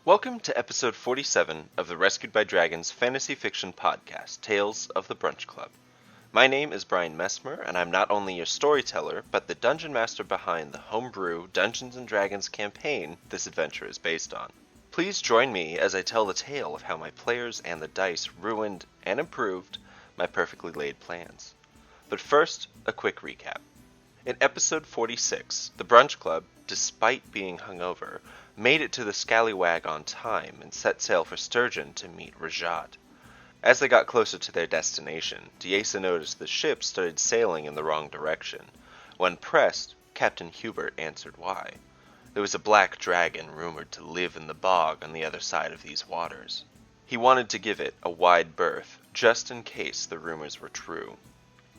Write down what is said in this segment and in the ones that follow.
Welcome to episode 47 of the Rescued by Dragons fantasy fiction podcast, Tales of the Brunch Club. My name is Brian Messmer, and I'm not only your storyteller, but the dungeon master behind the homebrew Dungeons & Dragons campaign this adventure is based on. Please join me as I tell the tale of how my players and the dice ruined and improved my perfectly laid plans. But first, a quick recap. In episode 46, the Brunch Club, despite being hungover, made it to the Scallywag on time and set sail for Sturgeon to meet Rajat. As they got closer to their destination, Diesa noticed the ship started sailing in the wrong direction. When pressed, Captain Hubert answered why. There was a black dragon rumored to live in the bog on the other side of these waters. He wanted to give it a wide berth, just in case the rumors were true.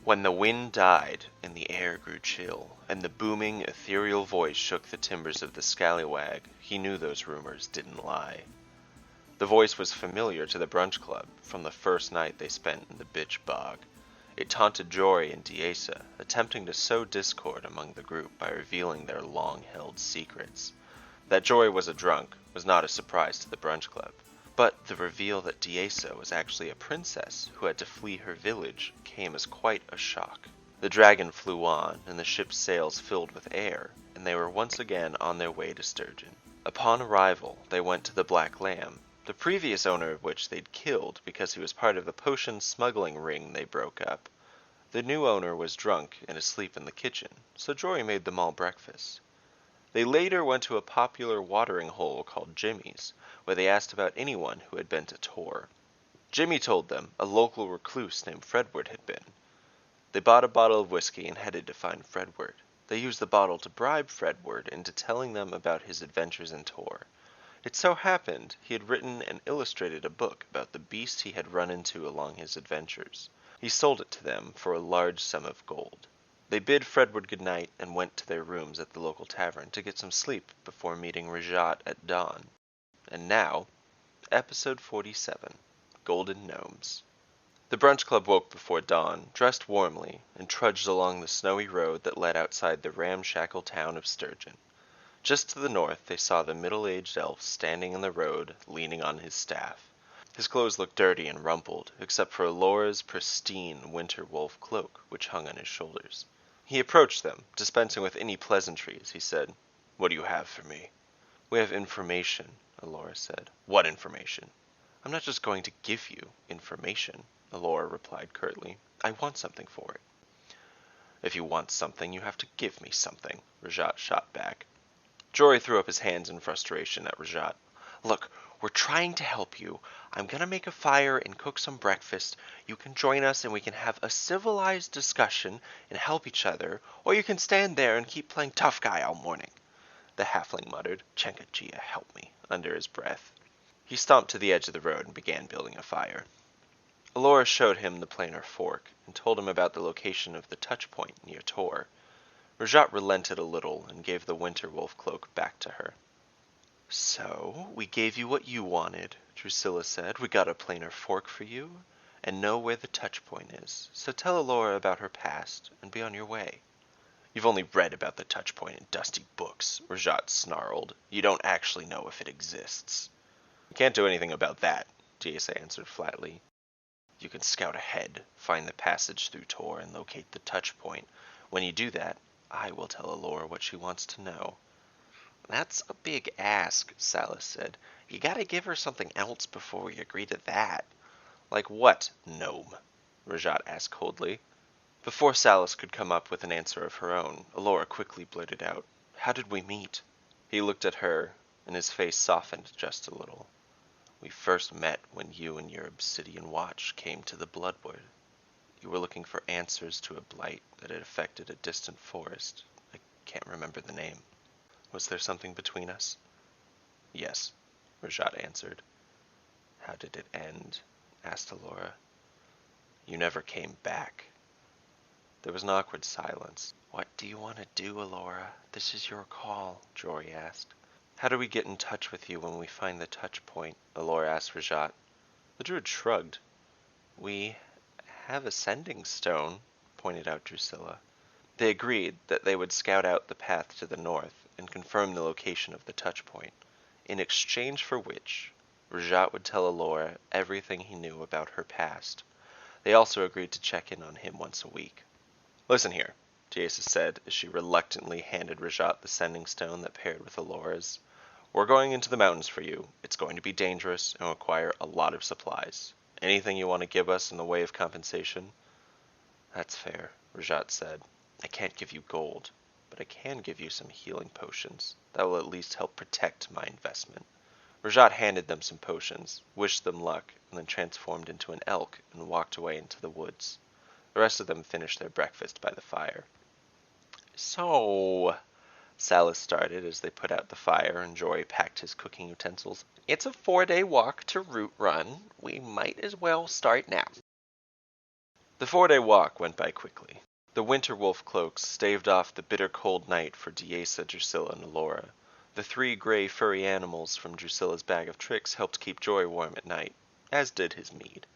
When the wind died and the air grew chill, and the booming, ethereal voice shook the timbers of the Scallywag, he knew those rumors didn't lie. The voice was familiar to the Brunch Club from the first night they spent in the bitch bog. It taunted Jory and Diesa, attempting to sow discord among the group by revealing their long-held secrets. That Jory was a drunk was not a surprise to the Brunch Club. But the reveal that Diesa was actually a princess who had to flee her village came as quite a shock. The dragon flew on, and the ship's sails filled with air, and they were once again on their way to Sturgeon. Upon arrival, they went to the Black Lamb, the previous owner of which they'd killed because he was part of the potion smuggling ring they broke up. The new owner was drunk and asleep in the kitchen, so Jory made them all breakfast. They later went to a popular watering hole called Jimmy's, where they asked about anyone who had been to Tor. Jimmy told them a local recluse named Fredward had been. They bought a bottle of whiskey and headed to find Fredward. They used the bottle to bribe Fredward into telling them about his adventures in Tor. It so happened he had written and illustrated a book about the beast he had run into along his adventures. He sold it to them for a large sum of gold. They bid Fredward good night and went to their rooms at the local tavern to get some sleep before meeting Rajat at dawn. And now, episode 47, Golden Gnomes. The Brunch Club woke before dawn, dressed warmly, and trudged along the snowy road that led outside the ramshackle town of Sturgeon. Just to the north they saw the middle-aged elf standing in the road, leaning on his staff. His clothes looked dirty and rumpled, except for Elora's pristine winter wolf cloak, which hung on his shoulders. He approached them, dispensing with any pleasantries. He said, "What do you have for me?" "We have information," Elora said. "What information?" "I'm not just going to give you information," Elora replied curtly. "I want something for it." "If you want something, you have to give me something," Rajat shot back. Jory threw up his hands in frustration at Rajat. "Look, we're trying to help you. I'm gonna make a fire and cook some breakfast. You can join us and we can have a civilized discussion and help each other, or you can stand there and keep playing tough guy all morning." The halfling muttered, "Chenkajia, help me," under his breath. He stomped to the edge of the road and began building a fire. Elora showed him the planar fork and told him about the location of the touch point near Tor. Rajat relented a little and gave the winter wolf cloak back to her. "So, we gave you what you wanted," Drusilla said. "We got a planar fork for you, and know where the touch point is. So tell Elora about her past, and be on your way." "You've only read about the touch point in dusty books," Rajat snarled. "You don't actually know if it exists." "You can't do anything about that," Diesa answered flatly. "You can scout ahead, find the passage through Tor, and locate the touch point. When you do that, I will tell Elora what she wants to know." "That's a big ask," Salys said. "You gotta give her something else before we agree to that." "Like what, gnome?" Rajat asked coldly. Before Salys could come up with an answer of her own, Elora quickly blurted out, "How did we meet?" He looked at her, and his face softened just a little. "We first met when you and your obsidian watch came to the Bloodwood. You were looking for answers to a blight that had affected a distant forest. I can't remember the name. Was there something between us?" "Yes," Rajat answered. "How did it end?" asked Elora. "You never came back." There was an awkward silence. "What do you want to do, Elora? This is your call," Jory asked. "How do we get in touch with you when we find the touch point?" Elora asked Rajat. The druid shrugged. "We have a sending stone," pointed out Drusilla. They agreed that they would scout out the path to the north and confirm the location of the touch point. in exchange for which Rajat would tell Elora everything he knew about her past. They also agreed to check in on him once a week. "Listen here," Aegis said as she reluctantly handed Rajat the sending stone that paired with Elora's. "We're going into the mountains for you. It's going to be dangerous and require a lot of supplies. Anything you want to give us in the way of compensation?" "That's fair," Rajat said. "I can't give you gold, but I can give you some healing potions. That will at least help protect my investment." Rajat handed them some potions, wished them luck, and then transformed into an elk and walked away into the woods. The rest of them finished their breakfast by the fire. "So," Salys started as they put out the fire and Jory packed his cooking utensils, "it's a 4-day walk to Root Run. We might as well start now." The 4-day walk went by quickly. The winter wolf cloaks staved off the bitter cold night for Diesa, Drusilla, and Elora. The 3 gray furry animals from Drusilla's bag of tricks helped keep Joy warm at night, as did his mead.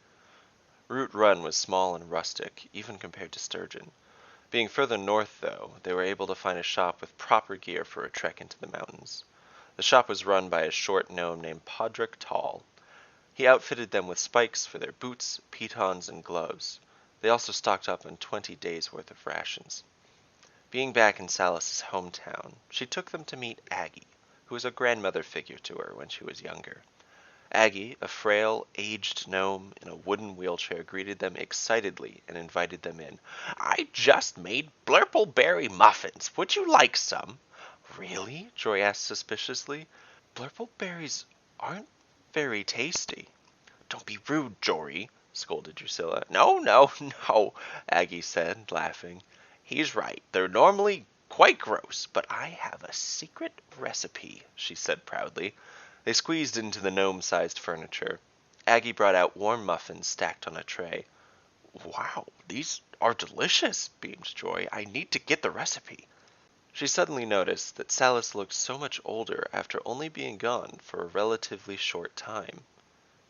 Root Run was small and rustic, even compared to Sturgeon. Being further north, though, they were able to find a shop with proper gear for a trek into the mountains. The shop was run by a short gnome named Podrick Tall. He outfitted them with spikes for their boots, pitons, and gloves. They also stocked up on 20 days' worth of rations. Being back in Salys' hometown, she took them to meet Aggie, who was a grandmother figure to her when she was younger. Aggie, a frail, aged gnome in a wooden wheelchair, greeted them excitedly and invited them in. "I just made blurpleberry muffins. Would you like some?" "Really?" Joy asked suspiciously. "Blurpleberries aren't very tasty." "Don't be rude, Jory," scolded Drusilla. "No, no, no," Aggie said, laughing. "He's right. They're normally quite gross, but I have a secret recipe," she said proudly. They squeezed into the gnome-sized furniture. Aggie brought out warm muffins stacked on a tray. "Wow, these are delicious," beamed Joy. "I need to get the recipe." She suddenly noticed that Salys looked so much older after only being gone for a relatively short time.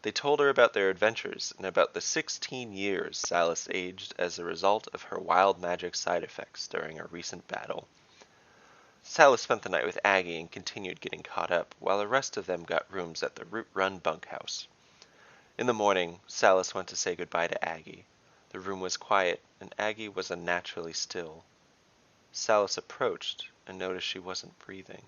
They told her about their adventures and about the 16 years Salys aged as a result of her wild magic side effects during a recent battle. Salys spent the night with Aggie and continued getting caught up, while the rest of them got rooms at the Root Run bunkhouse. In the morning, Salys went to say goodbye to Aggie. The room was quiet, and Aggie was unnaturally still. Salys approached and noticed she wasn't breathing.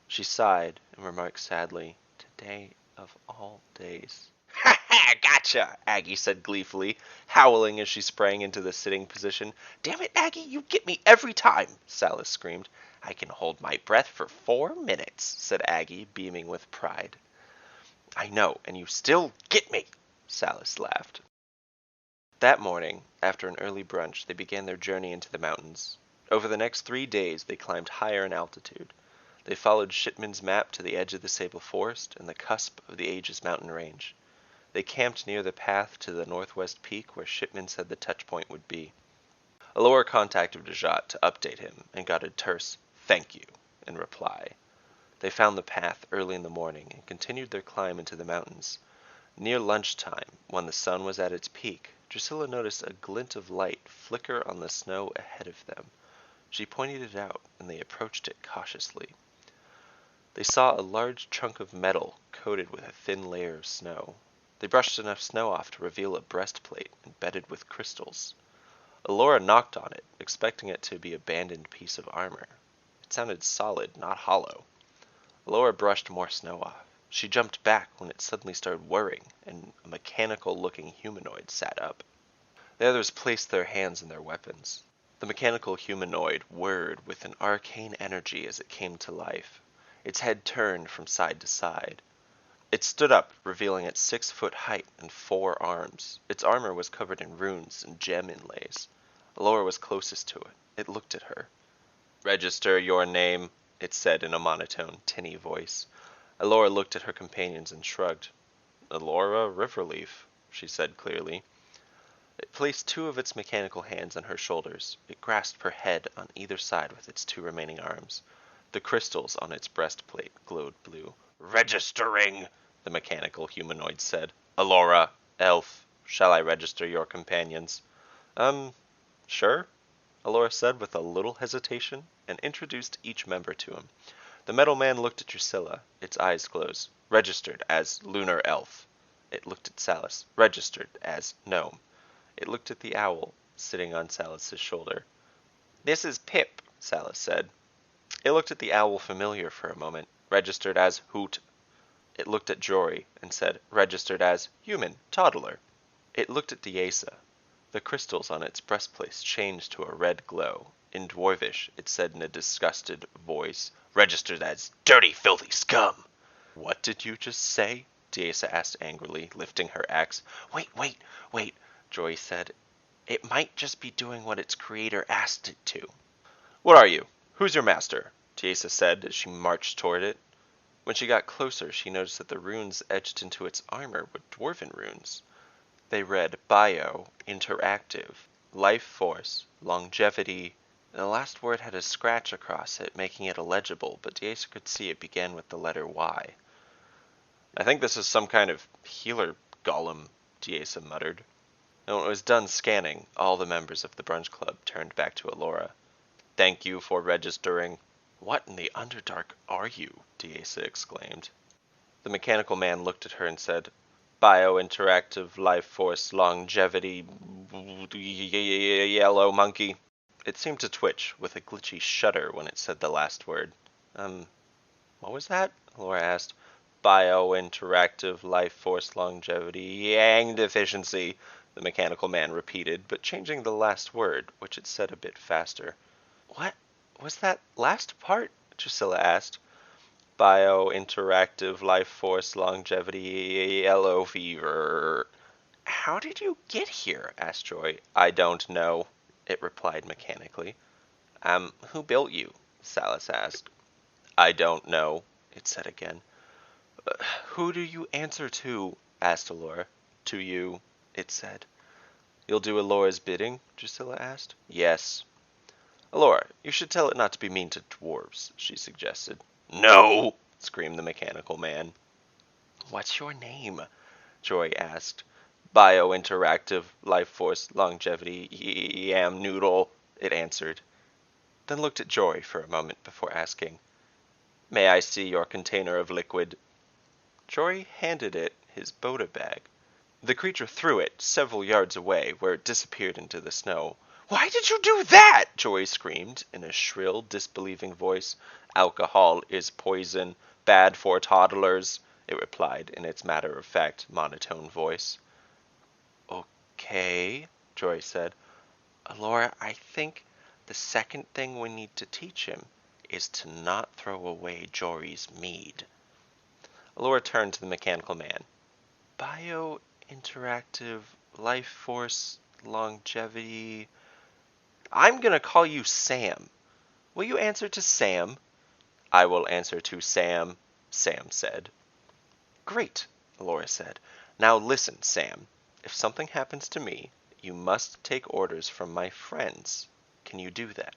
She sighed and remarked sadly, "Today of all days." "Ha ha! Gotcha!" Aggie said gleefully, howling as she sprang into the sitting position. "Damn it, Aggie, you get me every time!" Salys screamed. "I can hold my breath for 4 minutes," said Aggie, beaming with pride. "I know, and you still get me!" Salys laughed. That morning, after an early brunch, they began their journey into the mountains. Over the next 3 days, they climbed higher in altitude. They followed Shipman's map to the edge of the Sable Forest and the cusp of the Aegis Mountain range. They camped near the path to the northwest peak where Shipman said the touchpoint would be. Elora contacted Rajat to update him and got a terse "thank you" in reply. They found the path early in the morning and continued their climb into the mountains. Near lunchtime, when the sun was at its peak, Drusilla noticed a glint of light flicker on the snow ahead of them. She pointed it out, and they approached it cautiously. They saw a large chunk of metal coated with a thin layer of snow. They brushed enough snow off to reveal a breastplate embedded with crystals. Elora knocked on it, expecting it to be an abandoned piece of armor. It sounded solid, not hollow. Elora brushed more snow off. She jumped back when it suddenly started whirring, and a mechanical-looking humanoid sat up. The others placed their hands in their weapons. The mechanical humanoid whirred with an arcane energy as it came to life. Its head turned from side to side. It stood up, revealing its 6-foot height and 4 arms. Its armor was covered in runes and gem inlays. Elora was closest to it. It looked at her. "Register your name," it said in a monotone, tinny voice. Elora looked at her companions and shrugged. "Elora Riverleaf," she said clearly. It placed 2 of its mechanical hands on her shoulders. It grasped her head on either side with its 2 remaining arms. The crystals on its breastplate glowed blue. "Registering," the mechanical humanoid said. "Elora, elf, shall I register your companions?" Sure," Elora said with a little hesitation, and introduced each member to him. The metal man looked at Drusilla, its eyes closed. Registered as lunar elf. It looked at Salys, registered as gnome. It looked at the owl, sitting on Salys's shoulder. This is Pip, Salys said. It looked at the owl familiar for a moment, registered as hoot. It looked at Jory and said, registered as human, toddler. It looked at Diesa. The crystals on its breastplate changed to a red glow. In Dwarvish, it said in a disgusted voice, registered as dirty, filthy scum. What did you just say? Diesa asked angrily, lifting her axe. Wait, Jory said. It might just be doing what its creator asked it to. What are you? Who's your master? Diesa said as she marched toward it. When she got closer, she noticed that the runes etched into its armor were dwarven runes. They read Bio, Interactive, Life Force, Longevity, and the last word had a scratch across it, making it illegible, but Diesa could see it began with the letter Y. I think this is some kind of healer golem, Diesa muttered. And when it was done scanning, all the members of the Brunch Club turned back to Elora. Thank you for registering. What in the Underdark are you? Diesa exclaimed. The mechanical man looked at her and said, Bio-interactive life force longevity yellow monkey. It seemed to twitch with a glitchy shudder when it said the last word. What was that? Elora asked. Bio-interactive life force longevity yang deficiency, the mechanical man repeated, but changing the last word, which it said a bit faster. What was that last part? Drusilla asked. Bio-interactive life force longevity yellow fever. How did you get here? Asked Joy. I don't know, it replied mechanically. Who built you? Salys asked. I don't know, it said again. Who do you answer to? Asked Elora. To you, it said. You'll do Elora's bidding? Drusilla asked. Yes. Elora, you should tell it not to be mean to dwarves, she suggested. No! Screamed the mechanical man. What's your name? Joy asked. Bio-interactive life force longevity yam noodle, it answered. Then looked at Joy for a moment before asking, May I see your container of liquid? Jory handed it his Boda bag. The creature threw it several yards away, where it disappeared into the snow. Why did you do that? Joy screamed in a shrill, disbelieving voice. Alcohol is poison, bad for toddlers, it replied in its matter-of-fact, monotone voice. Okay, Joy said. Elora, I think the second thing we need to teach him is to not throw away Jory's mead. Elora turned to the mechanical man. Bio-interactive life force longevity. I'm gonna call you Sam. Will you answer to Sam? I will answer to Sam, Sam said. Great, Elora said. Now listen, Sam. If something happens to me, you must take orders from my friends. Can you do that?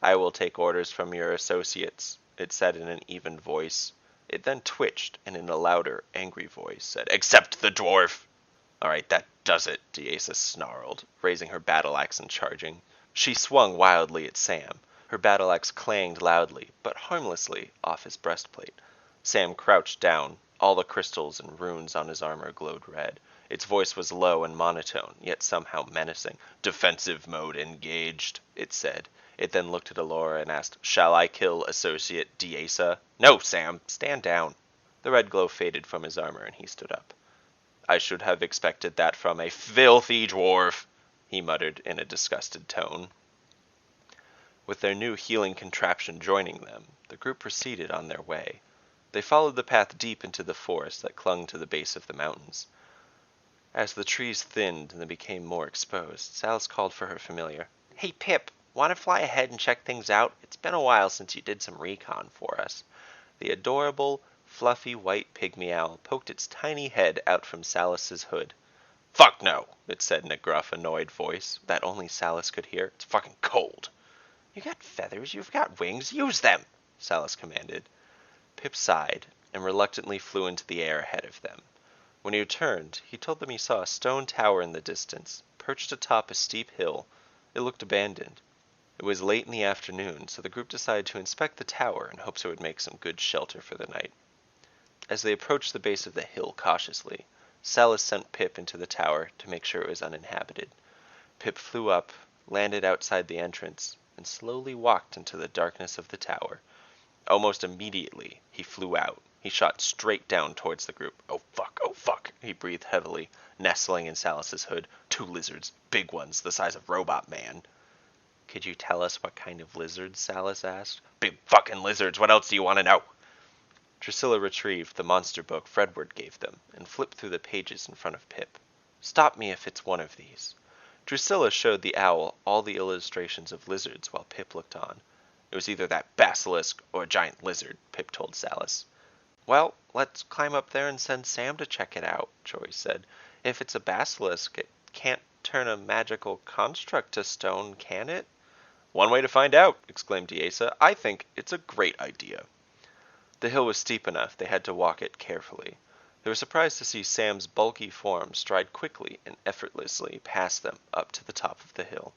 I will take orders from your associates, it said in an even voice. It then twitched and in a louder, angry voice said, Except the dwarf! All right, that does it, Diesa snarled, raising her battle axe and charging. She swung wildly at Sam. Her battle axe clanged loudly, but harmlessly, off his breastplate. Sam crouched down. All the crystals and runes on his armor glowed red. Its voice was low and monotone, yet somehow menacing. Defensive mode engaged, it said. It then looked at Elora and asked, Shall I kill Associate Diesa? No, Sam, stand down. The red glow faded from his armor and he stood up. I should have expected that from a filthy dwarf, he muttered in a disgusted tone. With their new healing contraption joining them, the group proceeded on their way. They followed the path deep into the forest that clung to the base of the mountains. As the trees thinned and they became more exposed, Salys called for her familiar. Hey, Pip, want to fly ahead and check things out? It's been a while since you did some recon for us. The adorable, fluffy white pygmy owl poked its tiny head out from Salys's hood. Fuck no, it said in a gruff, annoyed voice that only Salys could hear. It's fucking cold. You got feathers, you've got wings, use them, Salys commanded. Pip sighed and reluctantly flew into the air ahead of them. When he returned, he told them he saw a stone tower in the distance, perched atop a steep hill. It looked abandoned. It was late in the afternoon, so the group decided to inspect the tower in hopes it would make some good shelter for the night. As they approached the base of the hill cautiously, Salys sent Pip into the tower to make sure it was uninhabited. Pip flew up, landed outside the entrance, and slowly walked into the darkness of the tower. Almost immediately, he flew out. He shot straight down towards the group. "Oh fuck," he breathed heavily, nestling in Salys's hood. 2 lizards, big ones, the size of Robot Man. "Could you tell us what kind of lizards?" Salys asked. "Big fucking lizards, what else do you want to know?" Drusilla retrieved the monster book Fredward gave them and flipped through the pages in front of Pip. "Stop me if it's one of these." Drusilla showed the owl all the illustrations of lizards while Pip looked on. "It was either that basilisk or a giant lizard," Pip told Salys. "Well, let's climb up there and send Sam to check it out," Jory said. "If it's a basilisk, it can't turn a magical construct to stone, can it?" "One way to find out," exclaimed Diesa. "I think it's a great idea." The hill was steep enough they had to walk it carefully. They were surprised to see Sam's bulky form stride quickly and effortlessly past them up to the top of the hill.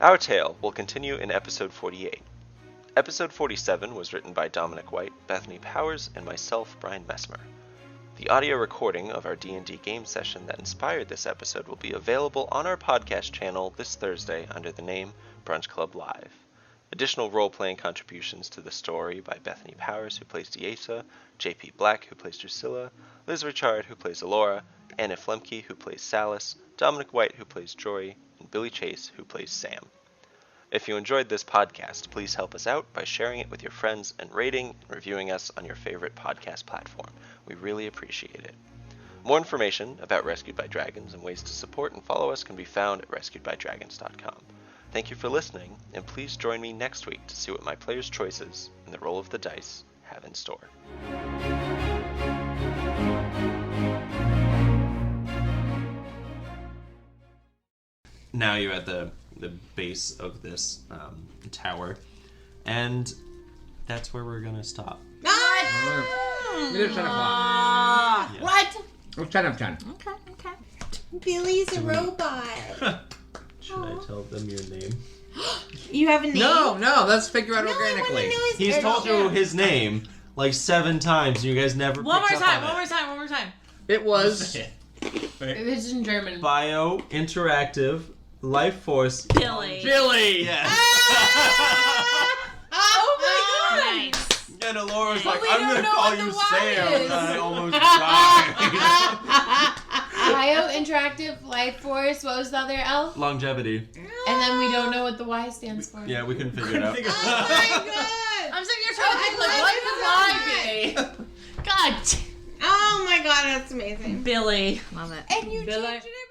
Our tale will continue in episode 48. Episode 47 was written by Dominic White, Bethany Powers, and myself, Brian Messmer. The audio recording of our D&D game session that inspired this episode will be available on our podcast channel this Thursday under the name Brunch Club Live. Additional role-playing contributions to the story by Bethany Powers, who plays Diesa, J.P. Black, who plays Drusilla, Liz Richard, who plays Elora, Anna Flemke, who plays Salys, Dominic White, who plays Jory, and Billy Chase, who plays Sam. If you enjoyed this podcast, please help us out by sharing it with your friends and rating and reviewing us on your favorite podcast platform. We really appreciate it. More information about Rescued by Dragons and ways to support and follow us can be found at rescuedbydragons.com. Thank you for listening, and please join me next week to see what my players' choices and the roll of the dice have in store. Now you're at the base of this tower, and that's where we're gonna stop. It is 10 o'clock. Yeah. What? It's 10 of 10. Okay. Billy's a robot. Should I tell them your name? You have a name? No, let's figure out organically. He's told you his name like 7 times, and you guys never One more picked up time, on one more time. It was... It's in German. Bio, Interactive, Life Force... Billy. Yes! Oh my god! Nice. And Elora's like, we I'm don't gonna know call what you the Y Sam, is. and I almost died. Bio, Interactive, Life Force, what was the other L? Longevity. And then we don't know what the Y stands for. Yeah, we couldn't figure it out. Oh my god! I'm sitting here trying to think, like, what is Y be? God. Oh my god, that's amazing. Billy. Love it. And you Billy. changed it